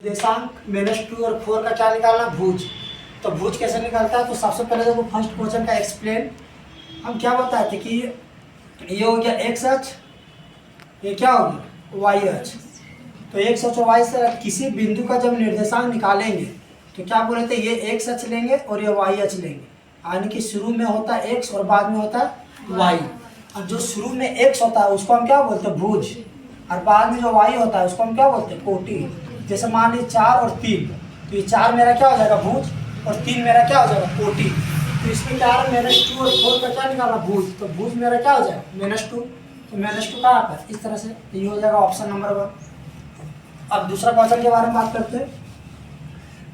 निर्देशांक -2 और 4 का क्या निकालना, भुज। तो भुज कैसे निकालता है, तो सबसे पहले देखो फर्स्ट क्वेश्चन का एक्सप्लेन। हम क्या बताए थे कि ये हो गया एक्स अक्ष, ये क्या हो गया वाई अक्ष। तो एक्स अक्ष और वाई से किसी बिंदु का जब निर्देशांक निकालेंगे तो क्या बोले थे, ये एक्स अक्ष लेंगे और ये वाई अक्ष लेंगे, यानी कि शुरू में होता है एक्स और बाद में होता है वाई। और जो शुरू में एक्स होता है उसको हम क्या बोलते हैं, भुज, और बाद में जो वाई होता है उसको हम क्या बोलते हैं, कोटि। जैसे मान लीजिए 4 और 3, तो ये 4 मेरा क्या हो जाएगा भुज और 3 मेरा क्या हो जाएगा कोटि। तो इसमें क्या है, -2 और 4 का क्या निकालना, भुज। तो भुज मेरा क्या हो जाएगा -2, तो -2 कहाँ पर, इस तरह से ये हो जाएगा ऑप्शन नंबर 1। अब दूसरा क्वेश्चन के बारे में बात करते हैं।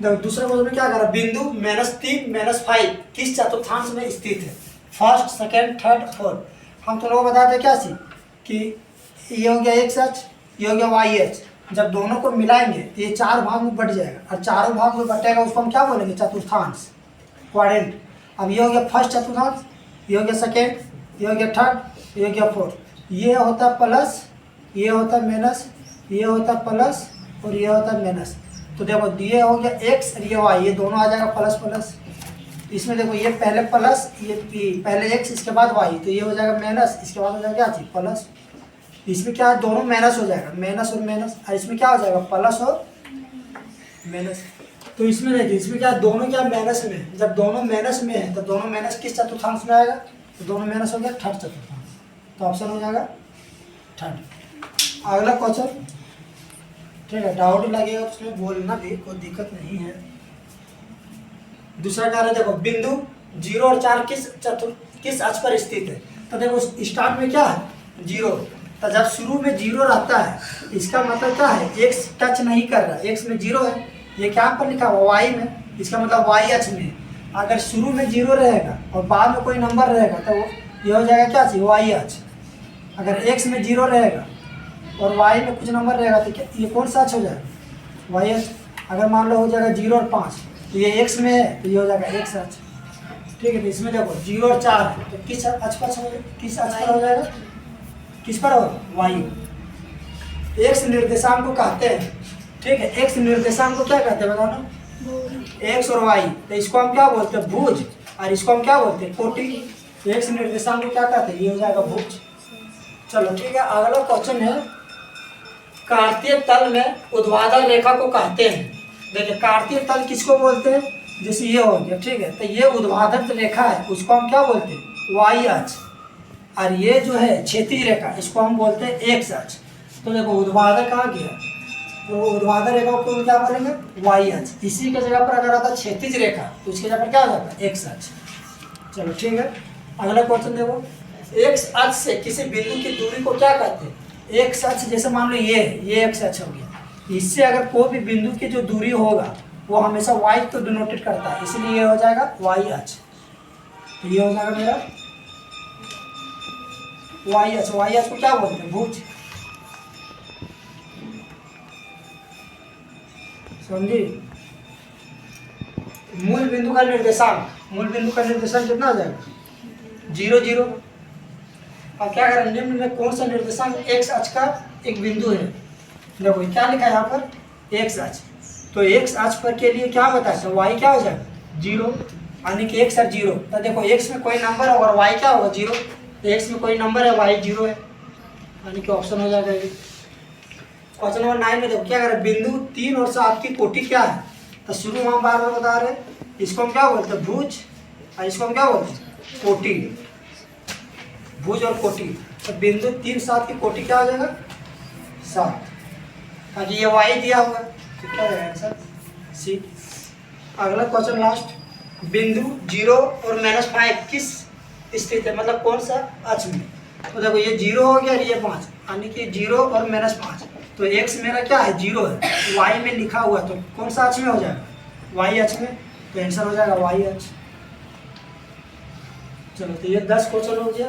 देखो दूसरे क्वेश्चन में क्या करा, बिंदु -3 -5 किस चतुर्थांश में स्थित है, फर्स्ट सेकेंड थर्ड फोर्थ। हम तो लोगों को बताते क्या सी कि ये हो गया एक्स अक्ष, ये हो गया वाई अक्ष। जब दोनों को मिलाएंगे तो ये 4 भाग में बट जाएगा, और चारों भाग में बटेगा उसको हम क्या बोलेंगे, चतुर्थांश, क्वाड्रेंट। अब ये हो गया फर्स्ट चतुर्थांश, ये हो गया सेकेंड, ये हो गया थर्ड, ये हो गया फोर्थ। ये होता है प्लस, ये होता है माइनस, ये होता है प्लस और ये होता है माइनस। तो देखो ये हो गया एक्स और ये वाई, ये दोनों आ जाएगा प्लस प्लस। इसमें देखो ये पहले प्लस, ये पहले एक्स इसके बाद वाई, तो ये हो जाएगा माइनस, इसके बाद हो जाएगा क्या चीज, प्लस। इसमें क्या है, दोनों माइनस हो जाएगा, माइनस और माइनस, और इसमें क्या हो जाएगा, प्लस और माइनस। तो इसमें देखिए, इसमें क्या दोनों क्या माइनस में, जब दोनों माइनस में है तो दोनों माइनस किस चतुर्थांश में आएगा, तो दोनों माइनस हो गया थर्ड चतुर्थांश। तो ऑप्शन हो जाएगा थर्ड। अगला क्वेश्चन, ठीक है, डाउट लगेगा तो उसमें बोलना भी, कोई दिक्कत नहीं है। दूसरा कार्य देखो, बिंदु 0 और 4 किस अक्ष पर स्थित है। तो देखो स्टार्ट में क्या है, 0। तो जब शुरू में 0 रहता है इसका मतलब क्या है, एक्स टच नहीं कर रहा, एक्स में 0 है, ये क्या पर लिखा हुआ वाई में, इसका मतलब वाई अक्ष में। अगर शुरू में 0 रहेगा और बाद में कोई नंबर रहेगा तो ये हो जाएगा क्या चीज, वाई अक्ष। अगर एक्स में 0 रहेगा और वाई में कुछ नंबर रहेगा तो क्या ये कौन सा अक्ष हो जाएगा, वाई अक्ष। अगर मान लो हो जाएगा 0 और 5, तो ये एक्स में है तो ये हो जाएगा एक्स अक्ष। ठीक है, तो इसमें देखो 0 और 4 है तो किस अक्ष पर हो जाएगा, किस पर हो, वाई। एक्स निर्देशांक को कहते हैं, ठीक है, एक्स निर्देशांक को क्या कहते हैं बताओ ना, एक्स और वाई। तो इसको हम क्या बोलते हैं, भुज, और इसको हम क्या बोलते हैं, कोटि। तो एक्स निर्देशांक को क्या कहते हैं, ये हो जाएगा भुज। चलो ठीक है, अगला क्वेश्चन है, कार्तीय तल में ऊर्ध्वाधर रेखा को कहते हैं। देखिए कार्तीय तल किसको बोलते हैं, जैसे ये हो गया, ठीक है, तो ये ऊर्ध्वाधर रेखा है उसको हम क्या बोलते हैं, वाई अक्ष। और ये जो है क्षैतिज रेखा इसको हम बोलते हैं एक्स अक्ष। तो देखो ऊर्ध्वाधर कहाँ गया, तो ऊर्ध्वाधर रेखा को क्या बोलेंगे, वाई अक्ष। इसी के जगह पर अगर आता क्षैतिज रेखा तो उसके जगह पर क्या हो जाता है, एक्स अक्ष। चलो ठीक है, अगला क्वेश्चन देखो, एक्स अक्ष से किसी बिंदु की दूरी को क्या कहते हैं। एक्स अक्ष जैसे मान लो ये एक्स अक्ष हो गया, इससे अगर कोई भी बिंदु की जो दूरी होगा वो हमेशा वाई तो डिनोटेड करता है, इसलिए ये हो जाएगा वाई अक्ष। तो ये हो जाएगा मेरा वाई अक्ष। वाई अक्ष को क्या बोलते हैं, भुज। समझी। मूल बिंदु का निर्देशांक, मूल बिंदु का निर्देशांक कितना हो जाएगा, 0 0। अब क्या करें, निम्न में कौन सा निर्देशांक एक्स अक्ष का एक बिंदु है। देखो क्या लिखा है यहाँ पर, एक्स अक्ष। तो एक्स अक्ष पर के लिए क्या बताया, तो वाई क्या हो जाएगा 0, यानी कि एक्स और 0। तो देखो एक्स में कोई नंबर है और वाई क्या होगा 0, तो एक्स में कोई नंबर है वाई 0 है, यानी कि ऑप्शन हो जाएगा ये। क्वेश्चन नंबर 9 में देखो क्या करें, बिंदु 3 और 7 की कोटि क्या है। तो शुरू में हम बार बार बता रहे हैं, इसको हम क्या बोलते हैं, भुज, और इसको हम क्या बोलते हैं, कोटि। भुज और कोटि। तो बिंदु 3 7 की कोटि क्या हो जाएगा, 7, ताकि ये वाई दिया हुआ तो क्या रहेगा आंसर, सी। अगला क्वेश्चन लास्ट, बिंदु 0 और -5 किस स्थित है, मतलब कौन सा अक्ष में। तो देखो ये 0 हो गया और ये 5, यानी कि 0 और -5। तो एक्स मेरा क्या है 0 है, वाई में लिखा हुआ तो कौन सा अक्ष में हो जाएगा, वाई अक्ष में। तो आंसर हो जाएगा वाई अक्ष। चलो तो ये 10 क्वेश्चन हो गया।